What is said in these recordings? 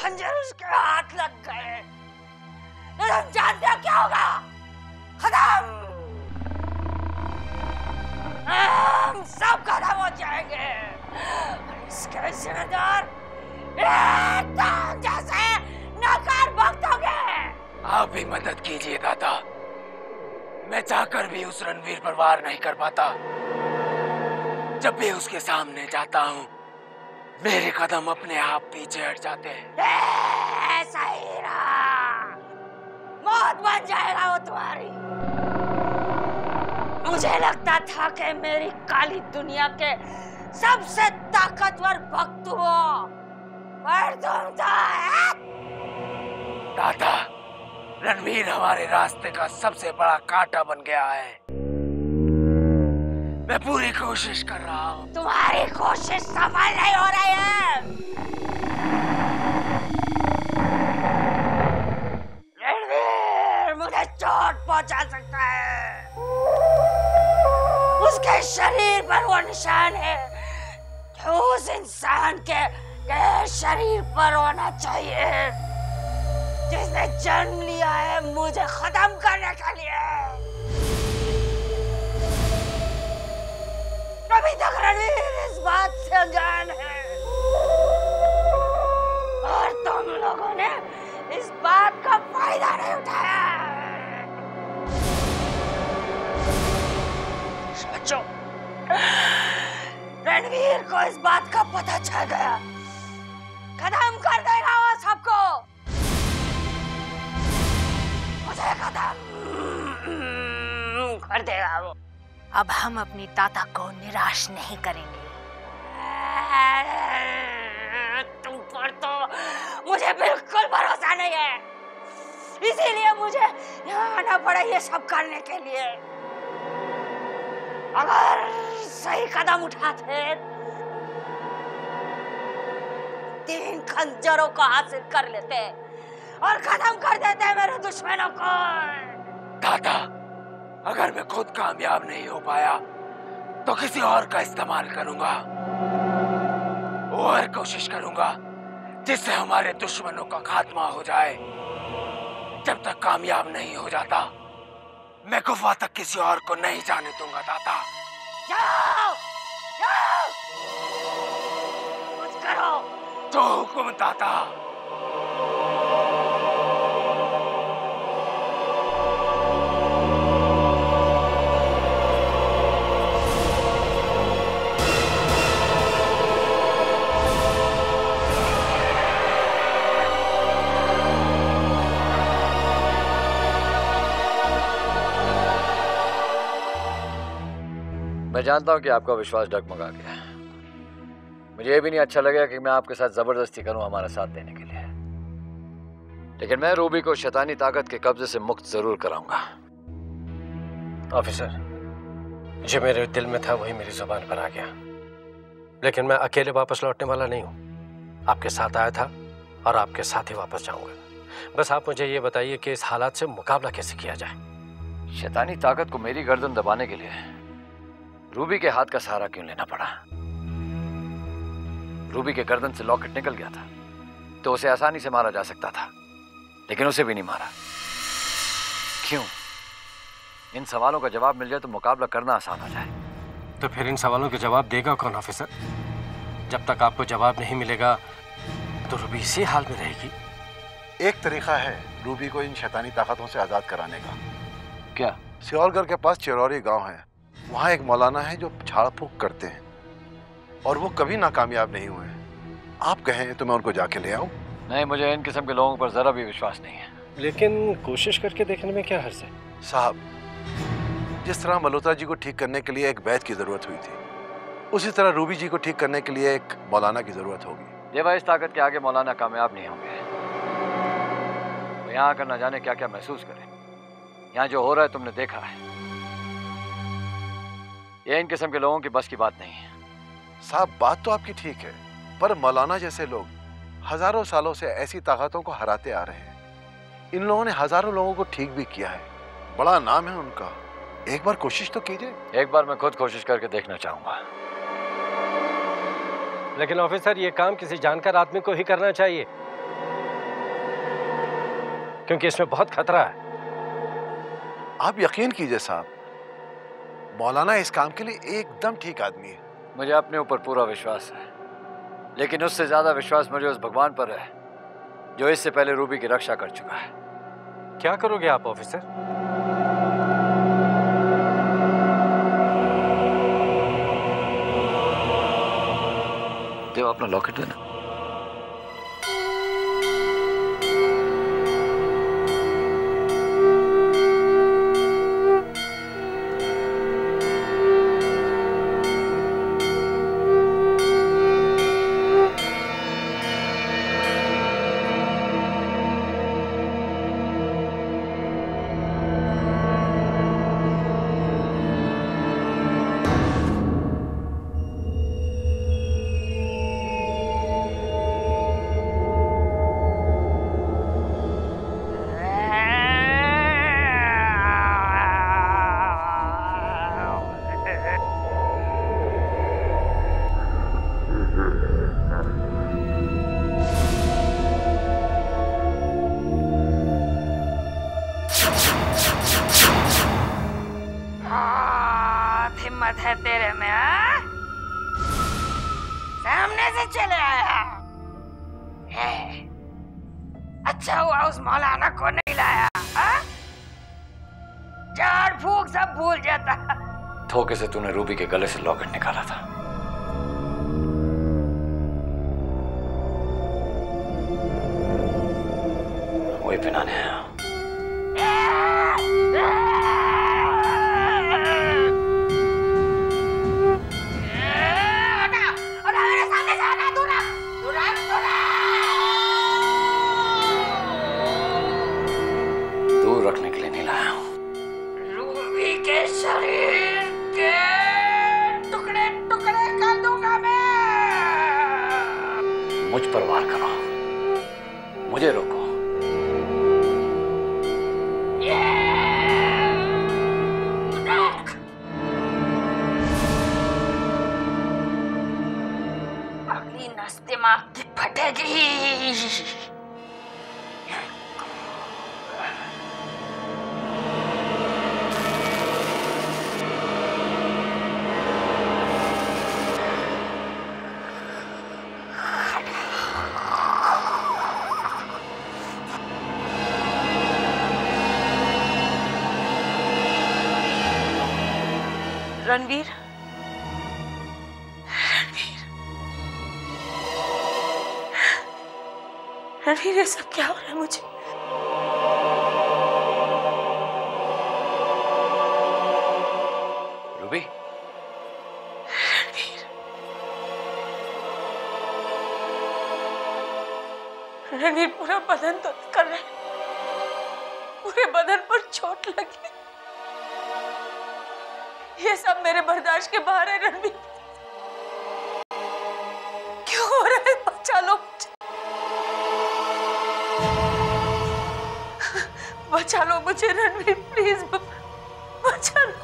खंजर उसके हाथ लग गए तो तुम जानते हो क्या होगा? खत्म, हम सब खत्म हो जाएंगे। इसके जिम्मेदार तुम जैसे नकार भक्त होंगे। आप भी मदद कीजिए दादा, मैं चाहकर भी उस रणवीर पर वार नहीं कर पाता। जब भी उसके सामने जाता हूँ मेरे कदम अपने आप पीछे हट जाते हैं। सही रहा, मौत बन जाएगा वो तुम्हारी। मुझे लगता था कि मेरी काली दुनिया के सबसे ताकतवर भक्त हो, पर तुम तो दादा, रणवीर हमारे रास्ते का सबसे बड़ा कांटा बन गया है। मैं पूरी कोशिश कर रहा हूँ। तुम्हारी कोशिश सफल नहीं हो रही है। रणवीर मुझे चोट पहुंचा सकता है। उसके शरीर पर वो निशान है जो उस इंसान के शरीर पर होना चाहिए जिसने जन्म लिया है मुझे खत्म करने के लिए। अभी तक रणवीर इस बात से अनजान है और तुम लोगों ने इस बात का फायदा नहीं उठाया। सोचो, रणवीर को इस बात का पता चल गया, खत्म कर देगा वो सबको। मुझे खत्म कर देगा वो। अब हम अपनी ताता को निराश नहीं करेंगे। तुम पर तो मुझे बिल्कुल भरोसा नहीं है, इसीलिए मुझे यहाँ आना पड़ा ये सब करने के लिए। अगर सही कदम उठाते 3 खंजरों को हासिल कर लेते और खत्म कर देते मेरे दुश्मनों को। दादा, अगर मैं खुद कामयाब नहीं हो पाया तो किसी और का इस्तेमाल करूंगा और कोशिश करूंगा जिससे हमारे दुश्मनों का खात्मा हो जाए। जब तक कामयाब नहीं हो जाता मैं गुफा तक किसी और को नहीं जाने दूंगा दादा। जाओ, जाओ, कुछ करो। जो हुक्म दादा। मैं जानता हूं कि आपका विश्वास डगमगा गया है। मुझे ये भी नहीं अच्छा लगेगा कि मैं आपके साथ जबरदस्ती करूं हमारा साथ देने के लिए, लेकिन मैं रूबी को शैतानी ताकत के कब्जे से मुक्त जरूर कराऊंगा। ऑफिसर, जो मेरे दिल में था वही मेरी जुबान पर आ गया, लेकिन मैं अकेले वापस लौटने वाला नहीं हूं। आपके साथ आया था और आपके साथ ही वापस जाऊंगा। बस आप मुझे ये बताइए कि इस हालात से मुकाबला कैसे किया जाए। शैतानी ताकत को मेरी गर्दन दबाने के लिए रूबी के हाथ का सहारा क्यों लेना पड़ा? रूबी के गर्दन से लॉकेट निकल गया था तो उसे आसानी से मारा जा सकता था, लेकिन उसे भी नहीं मारा। क्यों? इन सवालों का जवाब मिल जाए तो मुकाबला करना आसान हो जाए। तो फिर इन सवालों के जवाब देगा कौन ऑफिसर? जब तक आपको जवाब नहीं मिलेगा तो रूबी इसी हाल में रहेगी। एक तरीका है रूबी को इन शैतानी ताकतों से आजाद कराने का। क्या? सियोलगढ़ के पास चिरौरी गांव है, वहाँ एक मौलाना है जो झाड़ फूक करते हैं और वो कभी नाकामयाब नहीं हुए। आप कहें तो मैं उनको जाके ले आऊं? नहीं, मुझे इन किस्म के लोगों पर जरा भी विश्वास नहीं है। लेकिन कोशिश करके देखने में क्या हर्ज है? साहब, जिस तरह मल्होत्रा जी को ठीक करने के लिए एक वैद्य की जरूरत हुई थी, उसी तरह रूबी जी को ठीक करने के लिए एक मौलाना की जरूरत होगी। देवा, इस ताकत के आगे मौलाना कामयाब नहीं होंगे। तो यहाँ आकर न जाने क्या क्या महसूस करें। यहाँ जो हो रहा है तुमने देखा है। ये इन किस्म के लोगों की बस की बात नहीं है। साहब, बात तो आपकी ठीक है, पर मौलाना जैसे लोग हजारों सालों से ऐसी ताकतों को हराते आ रहे हैं। इन लोगों ने हजारों लोगों को ठीक भी किया है, बड़ा नाम है उनका। एक बार कोशिश तो कीजिए। एक बार मैं खुद कोशिश करके देखना चाहूंगा। लेकिन ऑफिसर, ये काम किसी जानकार आदमी को ही करना चाहिए। क्योंकि इसमें बहुत खतरा है। आप यकीन कीजिए साहब, मौलाना इस काम के लिए एकदम ठीक आदमी है। मुझे अपने ऊपर पूरा विश्वास है, लेकिन उससे ज्यादा विश्वास मुझे उस भगवान पर है जो इससे पहले रूबी की रक्षा कर चुका है। क्या करोगे आप ऑफिसर? देव, अपना लॉकेट देना। हिम्मत है तेरे में, हाँ? सामने से चले आया है। अच्छा हुआ उस मौलाना को नहीं लाया, हाँ? झाड़ फूक सब भूल जाता। धोखे से तूने रूबी के गले से लॉकेट निकाला था। वही पहनाने आया। दूर रखने के लिए नहीं लाया हूं। रूबी के शरीर के टुकड़े टुकड़े कर दूंगा मैं। मुझ पर वार करो, मुझे रोको। अगली नस दिमाग की फटेगी। रणवीर, रणवीर, ये सब क्या हो रहा है मुझे? रूबी, रणवीर, पूरा बदन तो कर रहा है, पूरे बदन पर चोट लगी। ये सब मेरे बर्दाश्त के बाहर है। रणवीर, क्यों हो रहा है? बचा लो मुझे, बचा लो मुझे रणवीर, प्लीज बचा लो।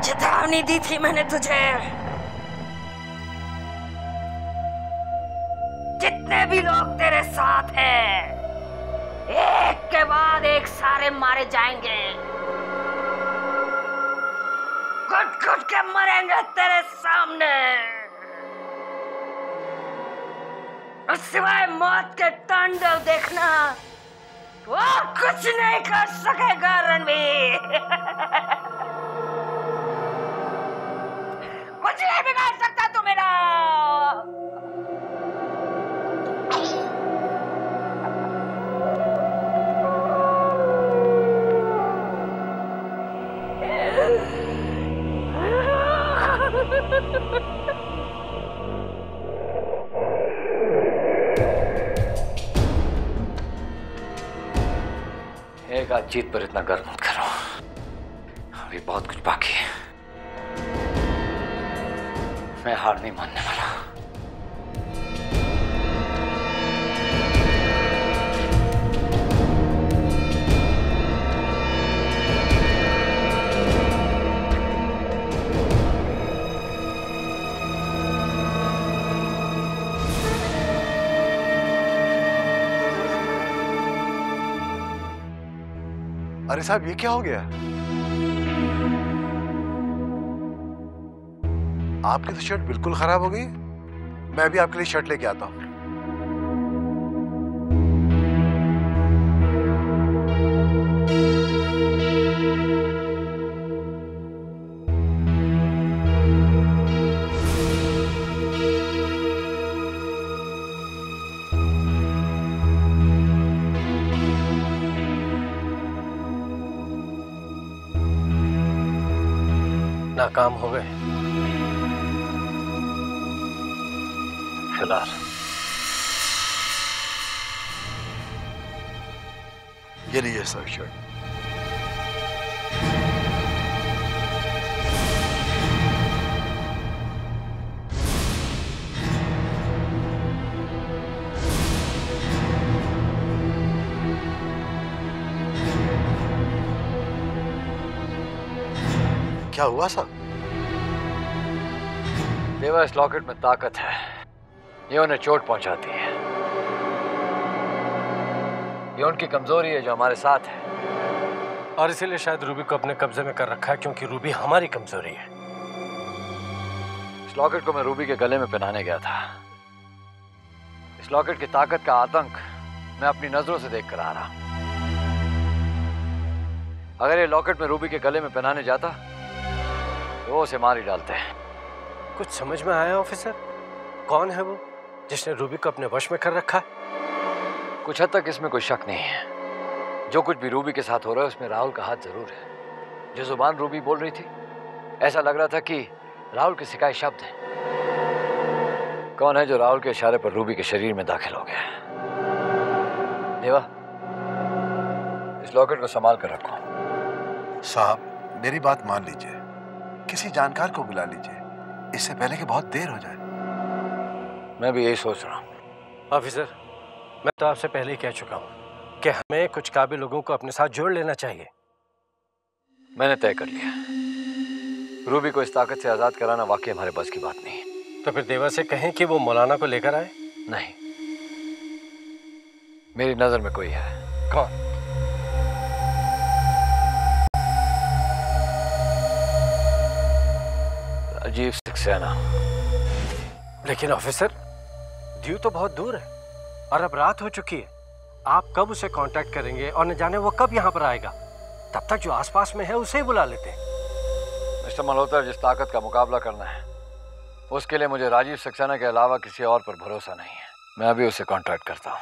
चेतावनी दी थी मैंने तुझे। जितने भी लोग तेरे साथ हैं, एक के बाद एक सारे मारे जाएंगे। घुट घुट के मरेंगे तेरे सामने। और सिवाय मौत के तांडव देखना, वो कुछ नहीं कर सकेगा रणवीर। कुछ नहीं बिगाड़ सकता तू मेरा। एक आज जीत पर इतना गर्व मत करो, अभी बहुत कुछ बाकी है। मैं हार नहीं मानने वाला। अरे साहब, ये क्या हो गया? आपकी तो शर्ट बिल्कुल खराब हो गई। मैं भी आपके लिए शर्ट लेके आता हूँ। नाकाम हो गए फिलहाल। ये लीजिए सर शर्ट। क्या हुआ साहब? देवा, इस लॉकेट में ताकत है, ये उन्हें चोट पहुंचाती है। ये उनकी कमजोरी है जो हमारे साथ है, और इसीलिए शायद रूबी को अपने कब्जे में कर रखा है, क्योंकि रूबी हमारी कमजोरी है। इस लॉकेट को मैं रूबी के गले में पहनाने गया था। इस लॉकेट की ताकत का आतंक मैं अपनी नजरों से देख कर आ रहा हूं। अगर ये लॉकेट में रूबी के गले में पहनाने जाता तो वो उसे मार ही डालते हैं। कुछ समझ में आया ऑफिसर? कौन है वो जिसने रूबी को अपने वश में कर रखा है? कुछ हद तक इसमें कोई शक नहीं है। जो कुछ भी रूबी के साथ हो रहा है उसमें राहुल का हाथ जरूर है। जो जुबान रूबी बोल रही थी, ऐसा लग रहा था कि राहुल के सिखाए शब्द हैं। कौन है जो राहुल के इशारे पर रूबी के शरीर में दाखिल हो गया? देवा, इस लॉकेट को संभाल कर रखो। साहब, मेरी बात मान लीजिए, किसी जानकार को बुला लीजिए, इससे पहले कि बहुत देर हो जाए। मैं भी यही सोच रहा हूँ। ऑफिसर, मैं तो आपसे पहले ही कह चुका हूँ कि हमें कुछ काबिल लोगों को अपने साथ जोड़ लेना चाहिए। मैंने तय कर लिया, रूबी को इस ताकत से आजाद कराना वाकई हमारे बस की बात नहीं है। तो फिर देवा से कहें कि वो मौलाना को लेकर आए। नहीं, मेरी नजर में कोई है। कौन? राजीव सक्सेना। लेकिन ऑफिसर, ड्यू तो बहुत दूर है और अब रात हो चुकी है। आप कब उसे कांटेक्ट करेंगे और न जाने वो कब यहाँ पर आएगा। तब तक जो आसपास में है उसे ही बुला लेते हैं। मिस्टर मल्होत्रा, जिस ताकत का मुकाबला करना है उसके लिए मुझे राजीव सक्सेना के अलावा किसी और पर भरोसा नहीं है। मैं अभी उसे कांटेक्ट करता हूँ।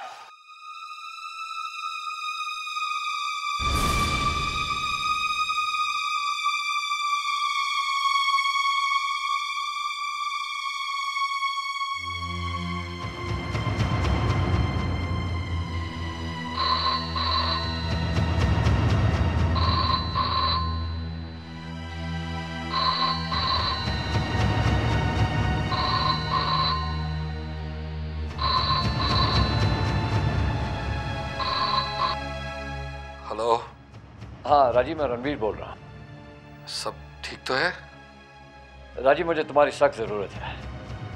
हेलो। हाँ राजीव, मैं रणवीर बोल रहा हूँ। सब ठीक तो है? राजीव, मुझे तुम्हारी सख्त जरूरत है।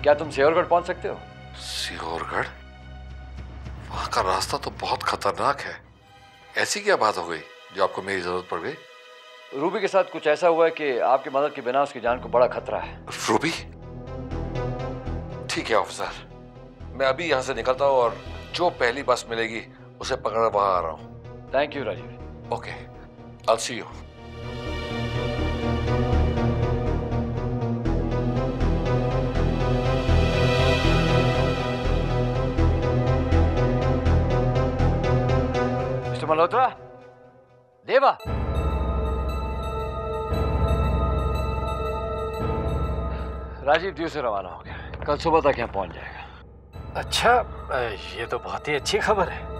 क्या तुम सियोरगढ़ पहुंच सकते हो? सियोरगढ़? वहां का रास्ता तो बहुत खतरनाक है। ऐसी क्या बात हो गई जो आपको मेरी जरूरत पड़ गई? रूबी के साथ कुछ ऐसा हुआ है कि आपकी मदद के बिना उसकी जान को बड़ा खतरा है। रूबी? ठीक है ऑफिसर, मैं अभी यहाँ से निकलता हूँ और जो पहली बस मिलेगी उसे पकड़ वहां आ रहा हूँ। Thank you Rajiv. Okay, I'll see you. Mister Malhotra, Deva. Rajiv due से रवाना हो गया, कल सुबह तक यहाँ पहुंच जाएगा। अच्छा, ये तो बहुत ही अच्छी खबर है।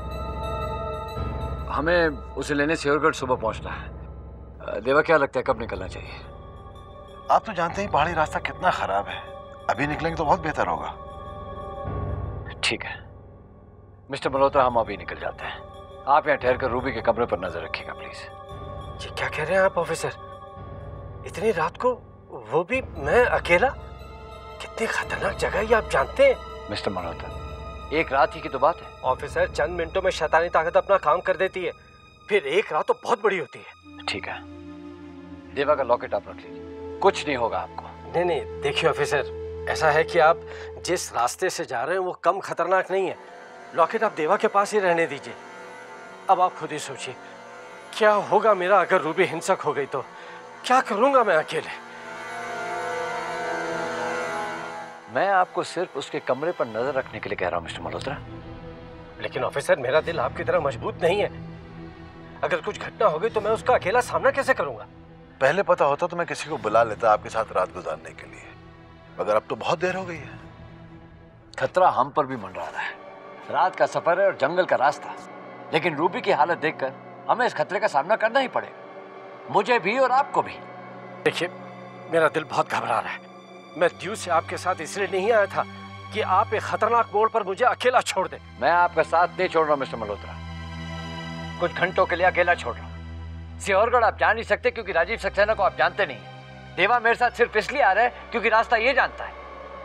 हमें उसे लेने सियोरगढ़ सुबह पहुंचना है। देवा, क्या लगता है कब निकलना चाहिए? आप तो जानते ही पहाड़ी रास्ता कितना खराब है। अभी निकलेंगे तो बहुत बेहतर होगा। ठीक है मिस्टर मल्होत्रा, हम अभी निकल जाते हैं। आप यहाँ ठहर कर रूबी के कमरे पर नजर रखिएगा प्लीज। जी क्या कह रहे हैं आप ऑफिसर? इतनी रात को, वो भी मैं अकेला? कितनी खतरनाक जगह है ये आप जानते हैं? मिस्टर मल्होत्रा, एक रात ही की तो बात है। ऑफिसर, चंद मिनटों में शैतानी ताकत अपना काम कर देती है। फिर एक रात तो बहुत बड़ी होती है। ठीक है, देवा का लॉकेट आप रख लीजिए, कुछ नहीं होगा आपको। नहीं नहीं, देखिए ऑफिसर, ऐसा है कि आप जिस रास्ते से जा रहे हैं वो कम खतरनाक नहीं है। लॉकेट आप देवा के पास ही रहने दीजिए। अब आप खुद ही सोचिए, क्या होगा मेरा अगर रूबी हिंसक हो गई तो? क्या करूंगा मैं अकेले? मैं आपको सिर्फ उसके कमरे पर नजर रखने के लिए कह रहा हूं मिस्टर मल्होत्रा। लेकिन ऑफिसर, मेरा दिल आपकी तरह मजबूत नहीं है। अगर कुछ घटना हो गई तो मैं उसका अकेला सामना कैसे करूंगा? पहले पता होता तो मैं किसी को बुला लेता आपके साथ रात गुजारने के लिए, मगर अब तो बहुत देर हो गई है। खतरा हम पर भी मंडरा रहा है। रात का सफर है और जंगल का रास्ता, लेकिन रूबी की हालत देखकर हमें इस खतरे का सामना करना ही पड़ेगा, मुझे भी और आपको भी। देखिए, मेरा दिल बहुत घबरा रहा है। मैं ड्यू से आपके साथ इसलिए नहीं आया था कि आप एक खतरनाक मोड़ पर मुझे अकेला छोड़ दें। मैं आपका साथ नहीं छोड़ रहा मिस्टर मल्होत्रा, कुछ घंटों के लिए अकेला छोड़ रहा हूँ। सियोरगढ़ आप जा नहीं सकते क्योंकि राजीव सक्सेना को आप जानते नहीं हैं। देवा मेरे साथ सिर्फ इसलिए आ रहा है क्योंकि रास्ता ये जानता है,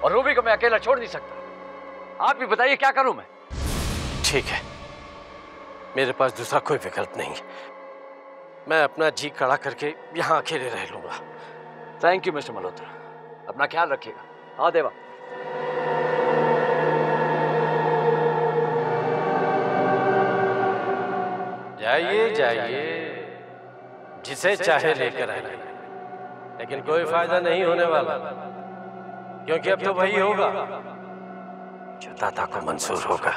और रूबी को मैं अकेला छोड़ नहीं सकता। आप भी बताइए क्या करूं मैं? ठीक है, मेरे पास दूसरा कोई विकल्प नहीं। मैं अपना जी खड़ा करके यहाँ अकेले रह लूंगा। थैंक यू मिस्टर मल्होत्रा, अपना ख्याल रखिएगा। हाँ देवा। जाइए जाइए, जिसे चाहे लेकर आइए, लेकिन कोई फायदा नहीं होने वाला, क्योंकि अब तो वही होगा जो दादा को मंजूर होगा।